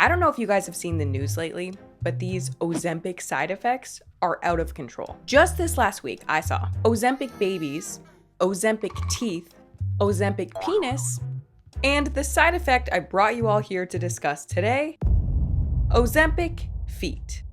I don't know if you guys have seen the news lately, but these Ozempic side effects are out of control. Just this last week, I saw Ozempic babies, Ozempic teeth, Ozempic penis, and the side effect I brought you all here to discuss today, Ozempic feet.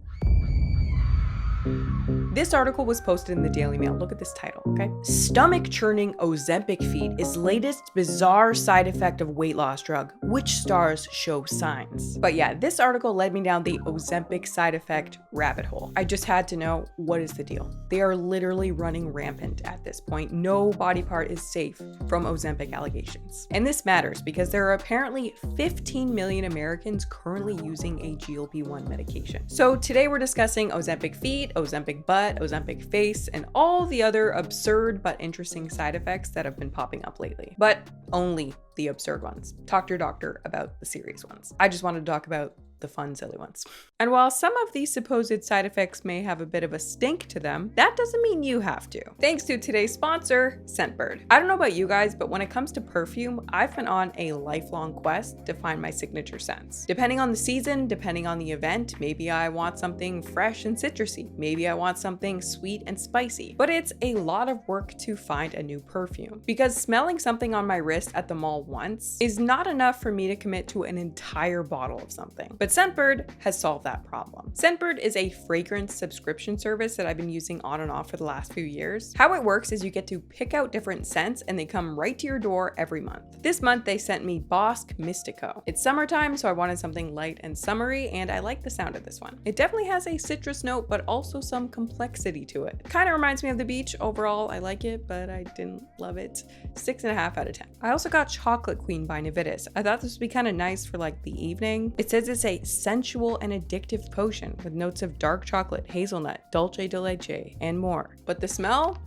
This article was posted in the Daily Mail. Look at this title, okay? Stomach-churning Ozempic feet is latest bizarre side effect of weight loss drug. Which stars show signs? But yeah, this article led me down the Ozempic side effect rabbit hole. I just had to know, what is the deal? They are literally running rampant at this point. No body part is safe from Ozempic allegations. And this matters because there are apparently 15 million Americans currently using a GLP-1 medication. So today we're discussing Ozempic feet, Ozempic butt, Ozempic face, and all the other absurd but interesting side effects that have been popping up lately. But only the absurd ones. Talk to your doctor about the serious ones. I just wanted to talk about the fun, silly ones. And while some of these supposed side effects may have a bit of a stink to them, that doesn't mean you have to. Thanks to today's sponsor, ScentBird. I don't know about you guys, but when it comes to perfume, I've been on a lifelong quest to find my signature scents. Depending on the season, depending on the event, maybe I want something fresh and citrusy. Maybe I want something sweet and spicy. But it's a lot of work to find a new perfume, because smelling something on my wrist at the mall once is not enough for me to commit to an entire bottle of something. But ScentBird has solved that problem. ScentBird is a fragrance subscription service that I've been using on and off for the last few years. How it works is you get to pick out different scents and they come right to your door every month. This month they sent me Bosque Mystico. It's summertime, so I wanted something light and summery, and I like the sound of this one. It definitely has a citrus note, but also some complexity to it. Kind of reminds me of the beach. Overall, I like it, but I didn't love it. 6.5 out of 10. I also got Chocolate Queen by Navitas. I thought this would be kind of nice for like the evening. It says it's a sensual and addictive potion with notes of dark chocolate, hazelnut, dulce de leche, and more. But the smell?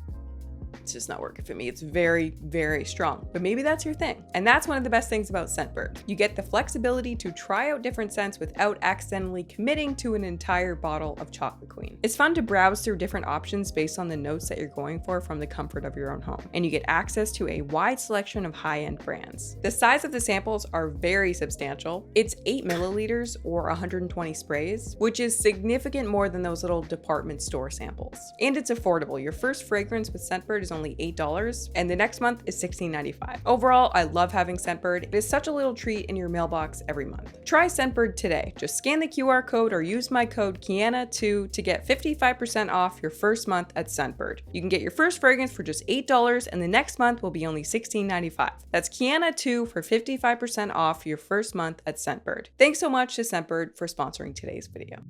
It's just not working for me. It's very, very strong, but maybe that's your thing. And that's one of the best things about ScentBird. You get the flexibility to try out different scents without accidentally committing to an entire bottle of Chocolate Queen. It's fun to browse through different options based on the notes that you're going for from the comfort of your own home. And you get access to a wide selection of high-end brands. The size of the samples are very substantial. It's 8 milliliters or 120 sprays, which is significant more than those little department store samples. And it's affordable. Your first fragrance with ScentBird is only $8, and the next month is $16.95. Overall, I love having ScentBird. It is such a little treat in your mailbox every month. Try ScentBird today. Just scan the QR code or use my code Kiana2 to get 55% off your first month at ScentBird. You can get your first fragrance for just $8, and the next month will be only $16.95. That's Kiana2 for 55% off your first month at ScentBird. Thanks so much to ScentBird for sponsoring today's video.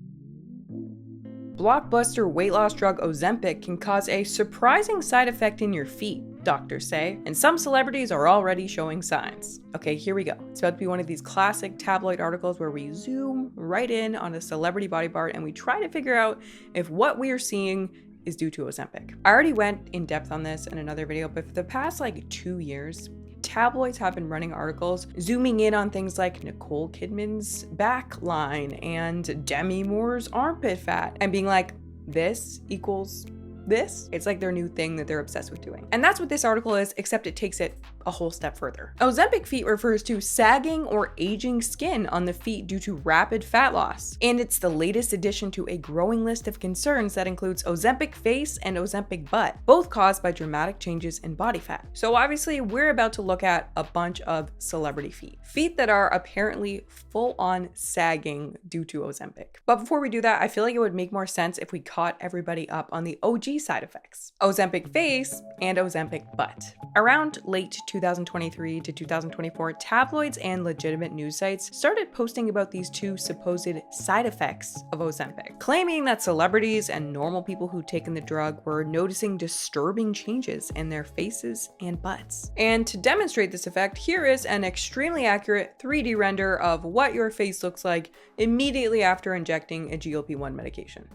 Blockbuster weight loss drug Ozempic can cause a surprising side effect in your feet, doctors say, and some celebrities are already showing signs. Okay, here we go. It's about to be one of these classic tabloid articles where we zoom right in on a celebrity body part and we try to figure out if what we are seeing is due to Ozempic. I already went in depth on this in another video, but for the past like 2 years, tabloids have been running articles zooming in on things like Nicole Kidman's back line and Demi Moore's armpit fat and being like, this equals this. It's like their new thing that they're obsessed with doing. And that's what this article is, except it takes it a whole step further. Ozempic feet refers to sagging or aging skin on the feet due to rapid fat loss. And it's the latest addition to a growing list of concerns that includes Ozempic face and Ozempic butt, both caused by dramatic changes in body fat. So obviously we're about to look at a bunch of celebrity feet. Feet that are apparently full on sagging due to Ozempic. But before we do that, I feel like it would make more sense if we caught everybody up on the OG side effects: Ozempic face and Ozempic butt. Around late 2023 to 2024, tabloids and legitimate news sites started posting about these two supposed side effects of Ozempic, claiming that celebrities and normal people who'd taken the drug were noticing disturbing changes in their faces and butts. And to demonstrate this effect, here is an extremely accurate 3D render of what your face looks like immediately after injecting a GLP-1 medication.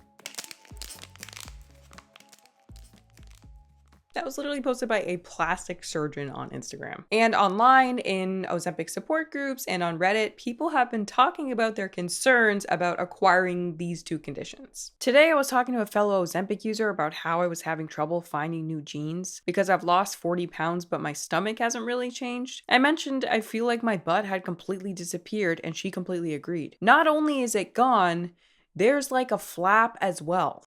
That was literally posted by a plastic surgeon on Instagram. And online, in Ozempic support groups and on Reddit, people have been talking about their concerns about acquiring these two conditions. Today, I was talking to a fellow Ozempic user about how I was having trouble finding new jeans because I've lost 40 pounds, but my stomach hasn't really changed. I mentioned I feel like my butt had completely disappeared, and she completely agreed. Not only is it gone, there's like a flap as well.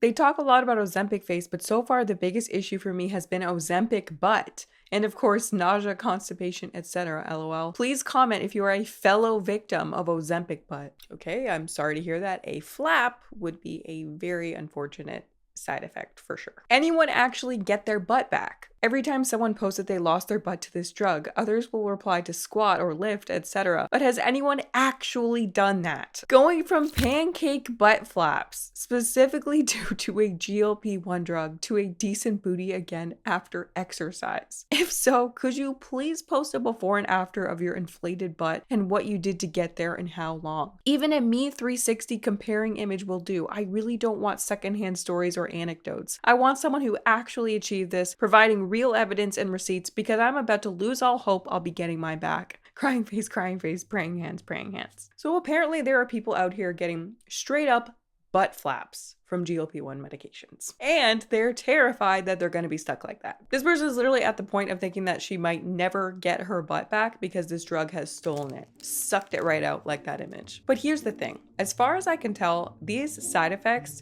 They talk a lot about Ozempic face, but so far the biggest issue for me has been Ozempic butt. And of course, nausea, constipation, etc. LOL. Please comment if you are a fellow victim of Ozempic butt. Okay, I'm sorry to hear that. A flap would be a very unfortunate side effect for sure. Anyone actually get their butt back? Every time someone posts that they lost their butt to this drug, others will reply to squat or lift, etc. But has anyone actually done that? Going from pancake butt flaps, specifically due to a GLP-1 drug, to a decent booty again after exercise? If so, could you please post a before and after of your inflated butt and what you did to get there and how long? Even a me 360 comparing image will do. I really don't want secondhand stories or anecdotes. I want someone who actually achieved this, providing real evidence and receipts, because I'm about to lose all hope I'll be getting mine back. Crying face, praying hands, praying hands. So apparently there are people out here getting straight up butt flaps from GLP-1 medications. And they're terrified that they're going to be stuck like that. This person is literally at the point of thinking that she might never get her butt back because this drug has stolen it, sucked it right out like that image. But here's the thing. As far as I can tell, these side effects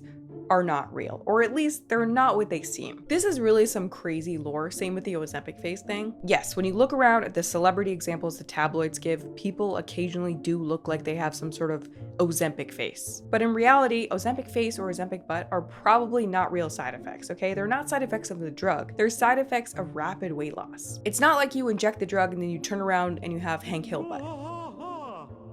are not real, or at least they're not what they seem. This is really some crazy lore. Same with the Ozempic face thing. Yes, when you look around at the celebrity examples the tabloids give, people occasionally do look like they have some sort of Ozempic face. But in reality, Ozempic face or Ozempic butt are probably not real side effects, okay? They're not side effects of the drug. They're side effects of rapid weight loss. It's not like you inject the drug and then you turn around and you have Hank Hill butt.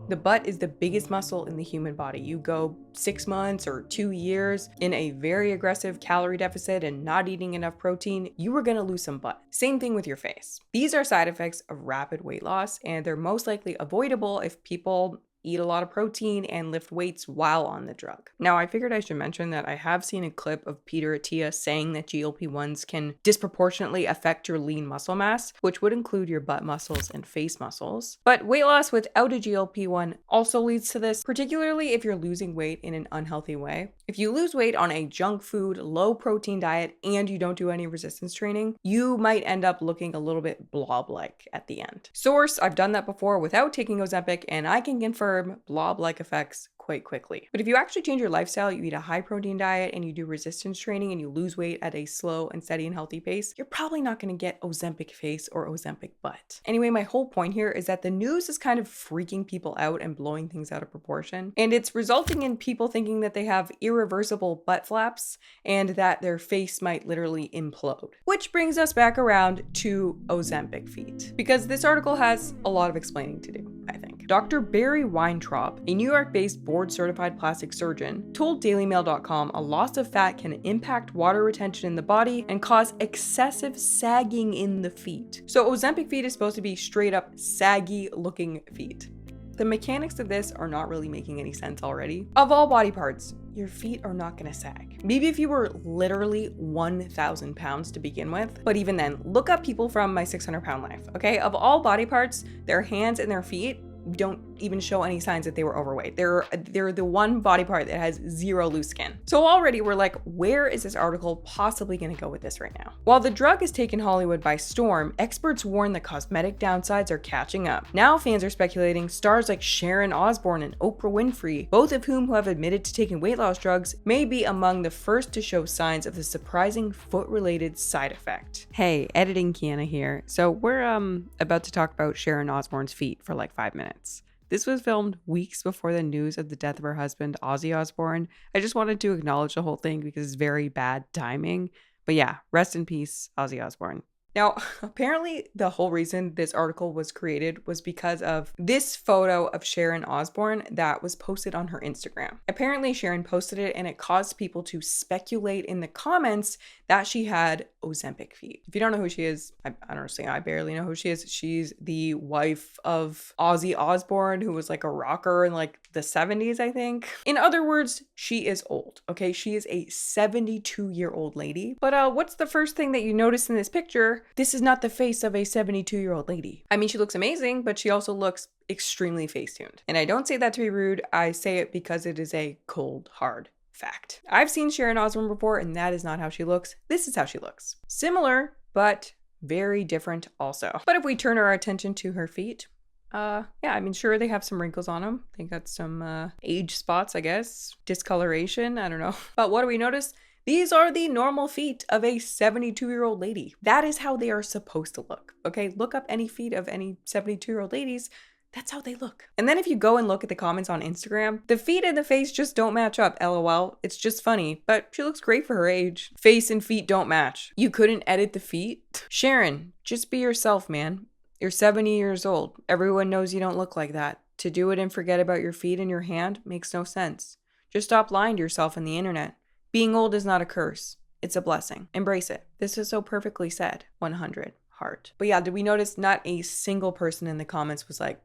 The butt is the biggest muscle in the human body. You go 6 months or 2 years in a very aggressive calorie deficit and not eating enough protein, you are gonna lose some butt. Same thing with your face. These are side effects of rapid weight loss, and they're most likely avoidable if people eat a lot of protein and lift weights while on the drug. Now, I figured I should mention that I have seen a clip of Peter Attia saying that GLP-1s can disproportionately affect your lean muscle mass, which would include your butt muscles and face muscles. But weight loss without a GLP-1 also leads to this, particularly if you're losing weight in an unhealthy way. If you lose weight on a junk food, low protein diet, and you don't do any resistance training, you might end up looking a little bit blob-like at the end. Source, I've done that before without taking Ozempic, and I can confirm blob-like effects quite quickly. But if you actually change your lifestyle, you eat a high protein diet and you do resistance training and you lose weight at a slow and steady and healthy pace, you're probably not going to get Ozempic face or Ozempic butt. Anyway, my whole point here is that the news is kind of freaking people out and blowing things out of proportion. And it's resulting in people thinking that they have irreversible butt flaps and that their face might literally implode. Which brings us back around to Ozempic feet, because this article has a lot of explaining to do, I think. Dr. Barry Weintraub, a New York-based board-certified plastic surgeon, told DailyMail.com a loss of fat can impact water retention in the body and cause excessive sagging in the feet. So Ozempic feet is supposed to be straight up saggy-looking feet. The mechanics of this are not really making any sense already. Of all body parts, your feet are not gonna sag. Maybe if you were literally 1,000 pounds to begin with, but even then, look up people from my 600-pound life, okay? Of all body parts, their hands and their feet don't even show any signs that they were overweight. They're the one body part that has zero loose skin. So already we're like, where is this article possibly going to go with this right now? While the drug has taken Hollywood by storm, experts warn the cosmetic downsides are catching up. Now fans are speculating stars like Sharon Osbourne and Oprah Winfrey, both of whom have admitted to taking weight loss drugs, may be among the first to show signs of the surprising foot-related side effect. Hey, editing Kiana here. So we're about to talk about Sharon Osbourne's feet for like 5 minutes. This was filmed weeks before the news of the death of her husband, Ozzy Osbourne. I just wanted to acknowledge the whole thing because it's very bad timing. But yeah, rest in peace, Ozzy Osbourne. Now, apparently the whole reason this article was created was because of this photo of Sharon Osbourne that was posted on her Instagram. Apparently Sharon posted it and it caused people to speculate in the comments that she had Ozempic feet. If you don't know who she is, I don't say I barely know who she is. She's the wife of Ozzy Osbourne, who was like a rocker in like the 70s, I think. In other words, she is old, okay? She is a 72-year-old lady. But what's the first thing that you notice in this picture? This is not the face of a 72-year-old lady. I mean, she looks amazing, but she also looks extremely face-tuned. And I don't say that to be rude. I say it because it is a cold, hard fact. I've seen Sharon Osbourne before, and that is not how she looks. This is how she looks. Similar, but very different also. But if we turn our attention to her feet, yeah, I mean, sure, they have some wrinkles on them. They got some age spots, I guess. Discoloration, I don't know. But what do we notice? These are the normal feet of a 72-year-old lady. That is how they are supposed to look, okay? Look up any feet of any 72-year-old ladies. That's how they look. And then if you go and look at the comments on Instagram, the feet and the face just don't match up, LOL. It's just funny, but she looks great for her age. Face and feet don't match. You couldn't edit the feet? Sharon, just be yourself, man. You're 70 years old. Everyone knows you don't look like that. To do it and forget about your feet and your hand makes no sense. Just stop lying to yourself on the internet. Being old is not a curse. It's a blessing. Embrace it. This is so perfectly said. 100 heart. But yeah, did we notice not a single person in the comments was like,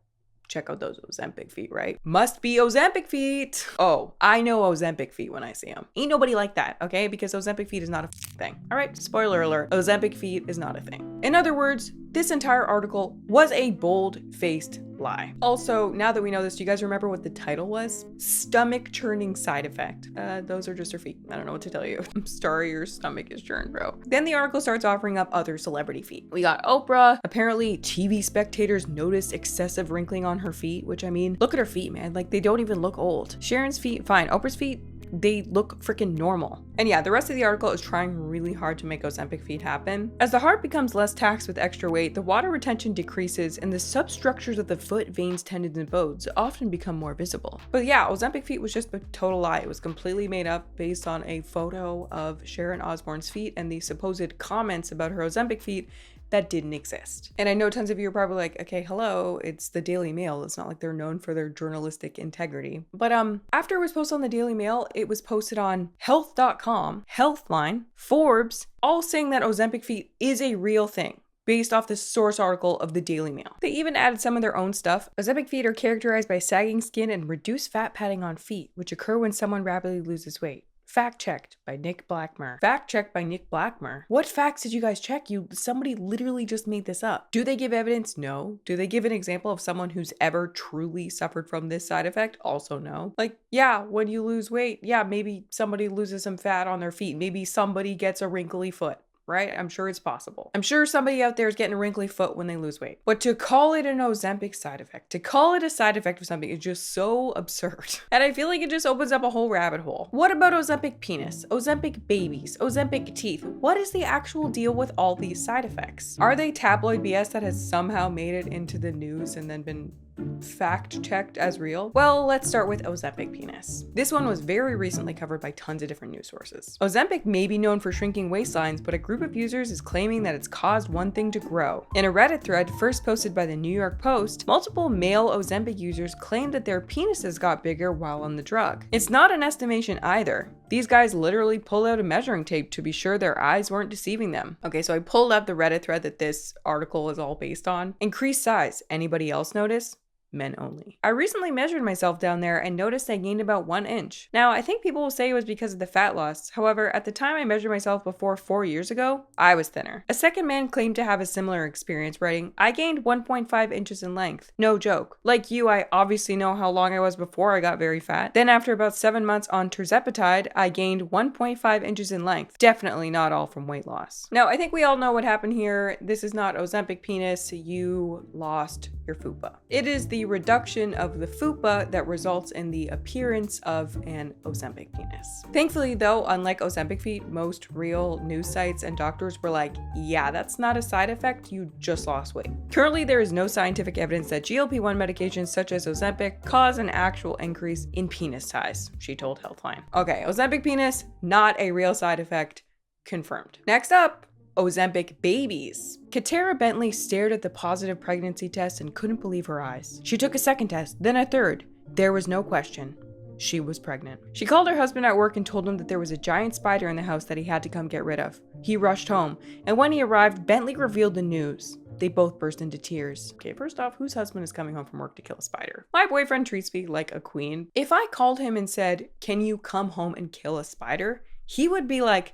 check out those Ozempic feet, right? Must be Ozempic feet. Oh, I know Ozempic feet when I see them. Ain't nobody like that, okay? Because Ozempic feet is not a thing. All right, spoiler alert, Ozempic feet is not a thing. In other words, this entire article was a bold-faced lie. Also, now that we know this, do you guys remember what the title was? Stomach churning side effect. Those are just her feet. I don't know what to tell you. I'm sorry your stomach is churned, bro. Then the article starts offering up other celebrity feet. We got Oprah. Apparently, TV spectators noticed excessive wrinkling on her feet, which I mean, look at her feet, man. Like, they don't even look old. Sharon's feet, fine. Oprah's feet, they look freaking normal. And yeah, the rest of the article is trying really hard to make Ozempic feet happen. As the heart becomes less taxed with extra weight, the water retention decreases and the substructures of the foot, veins, tendons, and bones often become more visible. But yeah, Ozempic feet was just a total lie. It was completely made up based on a photo of Sharon Osbourne's feet and the supposed comments about her Ozempic feet that didn't exist. And I know tons of you are probably like, okay, hello, it's the Daily Mail. It's not like they're known for their journalistic integrity. But after it was posted on the Daily Mail, it was posted on health.com, Healthline, Forbes, all saying that Ozempic feet is a real thing, based off the source article of the Daily Mail. They even added some of their own stuff. Ozempic feet are characterized by sagging skin and reduced fat padding on feet, which occur when someone rapidly loses weight. Fact checked by Nick Blackmer. Fact checked by Nick Blackmer. What facts did you guys check? Somebody literally just made this up. Do they give evidence? No. Do they give an example of someone who's ever truly suffered from this side effect? Also no. Like, yeah, when you lose weight, yeah, maybe somebody loses some fat on their feet. Maybe somebody gets a wrinkly foot. Right? I'm sure it's possible. I'm sure somebody out there is getting a wrinkly foot when they lose weight. But to call it an Ozempic side effect, to call it a side effect of something is just so absurd. And I feel like it just opens up a whole rabbit hole. What about Ozempic penis, Ozempic babies, Ozempic teeth? What is the actual deal with all these side effects? Are they tabloid BS that has somehow made it into the news and then been fact-checked as real? Well, let's start with Ozempic penis. This one was very recently covered by tons of different news sources. Ozempic may be known for shrinking waistlines, but a group of users is claiming that it's caused one thing to grow. In a Reddit thread first posted by the New York Post, multiple male Ozempic users claimed that their penises got bigger while on the drug. It's not an estimation either. These guys literally pulled out a measuring tape to be sure their eyes weren't deceiving them. Okay, so I pulled up the Reddit thread that this article is all based on. Increased size. Anybody else notice? Men only. I recently measured myself down there and noticed I gained about 1 inch. Now, I think people will say it was because of the fat loss. However, at the time I measured myself before 4 years ago, I was thinner. A second man claimed to have a similar experience, writing, I gained 1.5 inches in length. No joke. Like you, I obviously know how long I was before I got very fat. Then after about 7 months on tirzepatide, I gained 1.5 inches in length. Definitely not all from weight loss. Now, I think we all know what happened here. This is not Ozempic penis. You lost your fupa. It is the reduction of the fupa that results in the appearance of an Ozempic penis. Thankfully though, unlike Ozempic feet, most real news sites and doctors were like, yeah, that's not a side effect, you just lost weight. Currently, there is no scientific evidence that GLP-1 medications such as Ozempic cause an actual increase in penis size, she told Healthline. Okay, Ozempic penis, not a real side effect, confirmed. Next up, Ozempic babies. Katara Bentley stared at the positive pregnancy test and couldn't believe her eyes. She took a second test, then a third. There was no question. She was pregnant. She called her husband at work and told him that there was a giant spider in the house that he had to come get rid of. He rushed home, and when he arrived, Bentley revealed the news. They both burst into tears. Okay, first off, whose husband is coming home from work to kill a spider? My boyfriend treats me like a queen. If I called him and said, "Can you come home and kill a spider?" he would be like,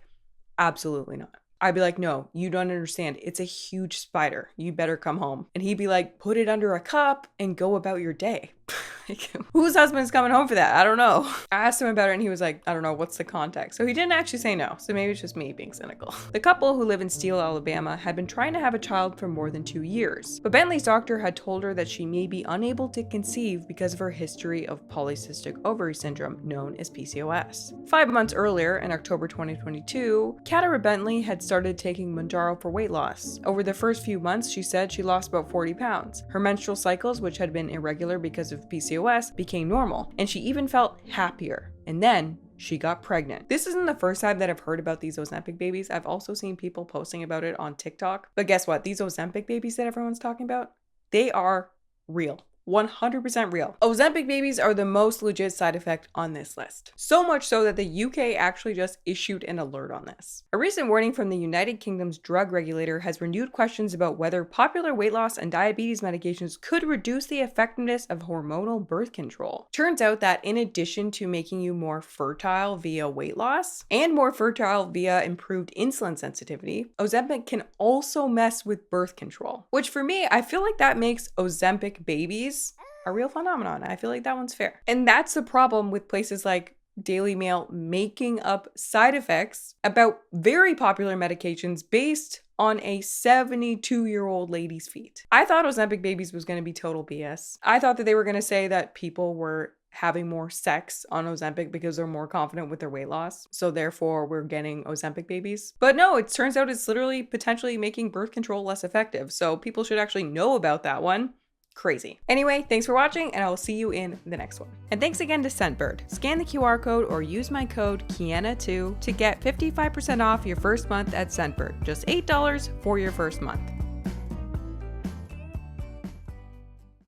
"Absolutely not." I'd be like, "No, you don't understand. It's a huge spider. You better come home." And he'd be like, "Put it under a cup and go about your day." Like, whose husband's coming home for that? I don't know. I asked him about it and he was like, "I don't know, what's the context?" So he didn't actually say no. So maybe it's just me being cynical. The couple, who live in Steele, Alabama, had been trying to have a child for more than 2 years. But Bentley's doctor had told her that she may be unable to conceive because of her history of polycystic ovary syndrome, known as PCOS. 5 months earlier, in October 2022, Katara Bentley had started taking mounjaro for weight loss. Over the first few months, she said she lost about 40 pounds. Her menstrual cycles, which had been irregular because of PCOS, became normal, and she even felt happier. And then she got pregnant. This isn't the first time that I've heard about these Ozempic babies. I've also seen people posting about it on TikTok. But guess what? These Ozempic babies that everyone's talking about, they are real. 100% real. Ozempic babies are the most legit side effect on this list. So much so that the UK actually just issued an alert on this. A recent warning from the United Kingdom's drug regulator has renewed questions about whether popular weight loss and diabetes medications could reduce the effectiveness of hormonal birth control. Turns out that in addition to making you more fertile via weight loss and more fertile via improved insulin sensitivity, Ozempic can also mess with birth control. Which for me, I feel like that makes Ozempic babies a real phenomenon. I feel like that one's fair. And that's the problem with places like Daily Mail making up side effects about very popular medications based on a 72-year-old lady's feet. I thought Ozempic babies was going to be total BS. I thought that they were going to say that people were having more sex on Ozempic because they're more confident with their weight loss. So therefore we're getting Ozempic babies. But no, it turns out it's literally potentially making birth control less effective. So people should actually know about that one. Crazy. Anyway, thanks for watching, and I will see you in the next one. And thanks again to ScentBird. Scan the QR code or use my code Kiana2 to get 55% off your first month at ScentBird. Just $8 for your first month.